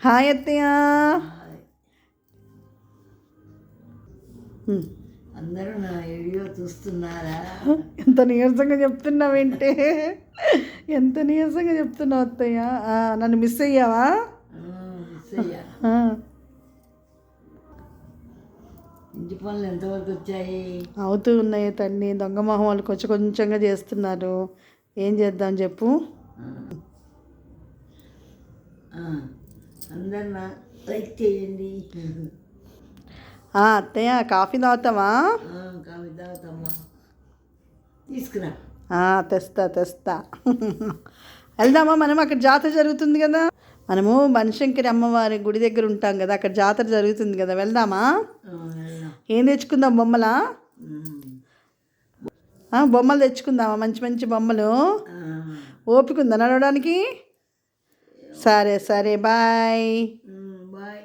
Hi అత్తయ్య. అందరూ నా వీడియో చూస్తున్నారా? ఎంత నీరసంగా చెప్తున్నావేంటే, ఎంత నీరసంగా చెప్తున్నావు అత్తయ్య. నన్ను మిస్ అయ్యావా? మిస్ అయ్యా. ఇంటి పనులు ఎంతవరకు వచ్చాయి? అవుతూ ఉన్నాయి తల్లి. దొంగ మొహం వాళ్ళు కొంచెం కొంచెంగా చేస్తున్నారు. ఏం చేద్దాం చెప్పు. అందరు నా లైక్ చేయండి. అత్తయ్య కాఫీ తాగుతావా? కాఫీ తాగుతామ్మా, తీసుకురా. తెస్తా. వెళ్దామా? మనం అక్కడ జాతర జరుగుతుంది కదా. మనము బనశంకరి అమ్మవారి గుడి దగ్గర ఉంటాం కదా, అక్కడ జాతర జరుగుతుంది కదా, వెళ్దామా? ఏం తెచ్చుకుందాం? బొమ్మలా? బొమ్మలు తెచ్చుకుందామా? మంచి మంచి బొమ్మలు. ఓపిక ఉందా నడవడానికి? సరే బాయ్. బాయ్.